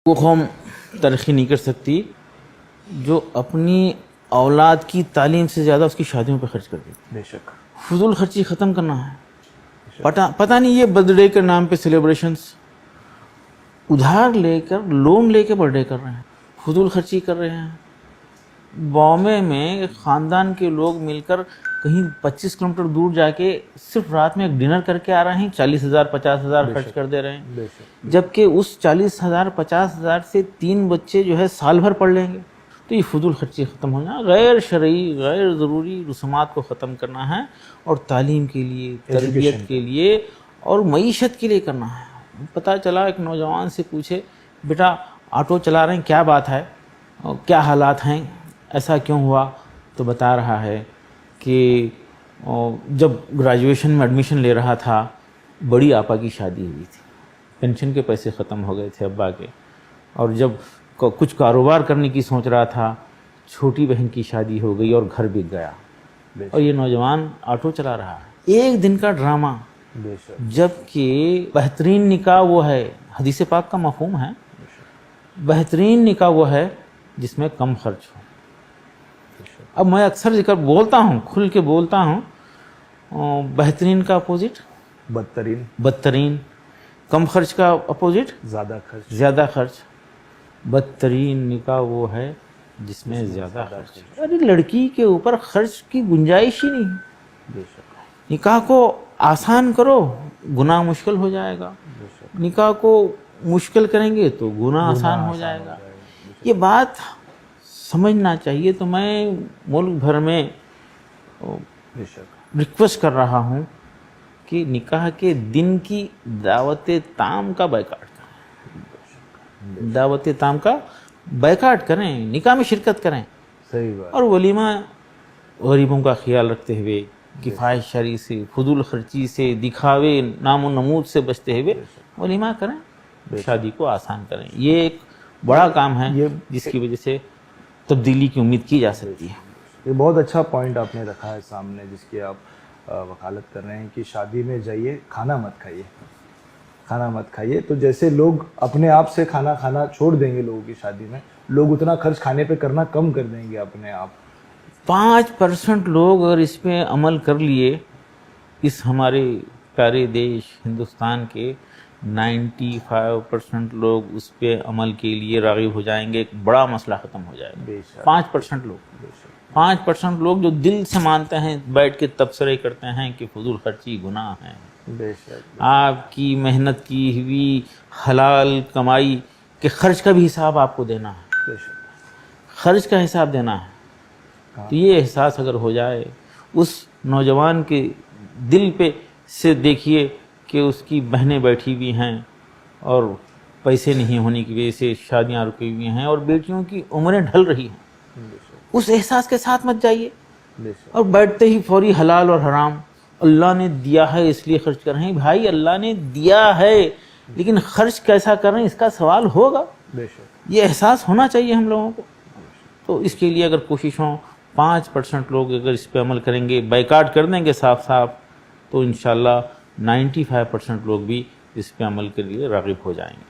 وہ قوم ترقی نہیں کر سکتی جو اپنی اولاد کی تعلیم سے زیادہ اس کی شادیوں پہ خرچ کر دے. بے شک. فضول خرچی ختم کرنا ہے. پتہ نہیں یہ برتھ ڈے کے نام پہ سیلیبریشنز ادھار لے کر لون لے کے برتھ ڈے کر رہے ہیں, فضول خرچی کر رہے ہیں. بامبے میں خاندان کے لوگ مل کر کہیں 25 کلومیٹر دور جا کے صرف رات میں ایک ڈنر کر کے آ رہے ہیں, 40,000 50,000 خرچ کر دے رہے ہیں, جبکہ اس 40,000 50,000 سے 3 بچے جو ہے سال بھر پڑھ لیں گے. تو یہ فضول خرچی ختم ہونا, غیر شرعی غیر ضروری رسومات کو ختم کرنا ہے اور تعلیم کے لیے, تربیت کے لیے اور معیشت کے لیے کرنا ہے. پتہ چلا ایک نوجوان سے پوچھے, بیٹا آٹو چلا رہے ہیں کیا بات ہے, کیا حالات ہیں, ایسا کیوں ہوا؟ تو بتا رہا ہے کہ جب گریجویشن میں ایڈمیشن لے رہا تھا بڑی آپا کی شادی ہوئی تھی, پینشن کے پیسے ختم ہو گئے تھے ابا کے, اور جب کچھ کاروبار کرنے کی سوچ رہا تھا چھوٹی بہن کی شادی ہو گئی اور گھر بک گیا. اور یہ نوجوان آٹو چلا رہا ہے. ایک دن کا ڈرامہ, جبکہ بہترین نکاح وہ ہے, حدیث پاک کا مفہوم ہے, بہترین نکاح وہ ہے جس میں کم خرچ ہو. اب میں اکثر ذکر بولتا ہوں, کھل کے بولتا ہوں, بہترین کا اپوزٹ بدترین, کم خرچ کا اپوزٹ زیادہ خرچ. بدترین نکاح وہ ہے جس میں زیادہ خرچ. ارے لڑکی کے اوپر خرچ کی گنجائش ہی نہیں. نکاح کو آسان کرو, گناہ مشکل ہو جائے گا. نکاح کو مشکل کریں گے تو گناہ آسان ہو جائے گا. یہ بات سمجھنا چاہیے. تو میں ملک بھر میں ریکویسٹ کر رہا ہوں کہ نکاح کے دن کی دعوت تام کا بائیکاٹ کریں, دعوت تام کا بائیکاٹ کریں, نکاح میں شرکت کریں. اور ولیمہ غریبوں کا خیال رکھتے ہوئے, کفایت شرعی سے, فضول خرچی سے, دکھاوے نام و نمود سے بچتے ہوئے ولیمہ کریں, شادی کو آسان کریں. یہ ایک بڑا کام ہے جس کی وجہ سے تبدیلی کی امید کی جا سکتی ہے. یہ بہت اچھا پوائنٹ آپ نے رکھا ہے سامنے, جس کی آپ وکالت کر رہے ہیں کہ شادی میں جائیے کھانا مت کھائیے. تو جیسے لوگ اپنے آپ سے کھانا کھانا چھوڑ دیں گے لوگوں کی شادی میں, لوگ اتنا خرچ کھانے پہ کرنا کم کر دیں گے اپنے آپ. 5% لوگ اگر اس پہ عمل کر لیے, اس ہمارے پیارے دیش ہندوستان کے 95% لوگ اس پہ عمل کے لیے راغب ہو جائیں گے, ایک بڑا مسئلہ ختم ہو جائے گا. 5% لوگ جو دل سے مانتے ہیں, بیٹھ کے تبصرے کرتے ہیں کہ فضول خرچی گناہ ہے. آپ کی محنت کی ہوئی حلال کمائی کے خرچ کا بھی حساب آپ کو دینا ہے, خرچ کا حساب دینا ہے. تو یہ احساس اگر ہو جائے اس نوجوان کے دل پہ سے, دیکھیے کہ اس کی بہنیں بیٹھی ہوئی ہیں اور پیسے نہیں ہونے کی وجہ سے شادیاں رکی ہوئی ہیں اور بیٹیوں کی عمریں ڈھل رہی ہیں, اس احساس کے ساتھ مت جائیے اور بیٹھتے ہی فوری حلال اور حرام, اللہ نے دیا ہے اس لیے خرچ کر رہے ہیں. بھائی اللہ نے دیا ہے لیکن خرچ کیسا کر رہے ہیں اس کا سوال ہوگا. یہ احساس ہونا چاہیے ہم لوگوں کو. تو اس کے لیے اگر کوشش ہوں, 5% لوگ اگر اس پہ عمل کریں گے, بائیکاٹ کر دیں گے صاف, تو انشاءاللہ 95% لوگ بھی اس پہ عمل کے لیے راغب ہو جائیں گے.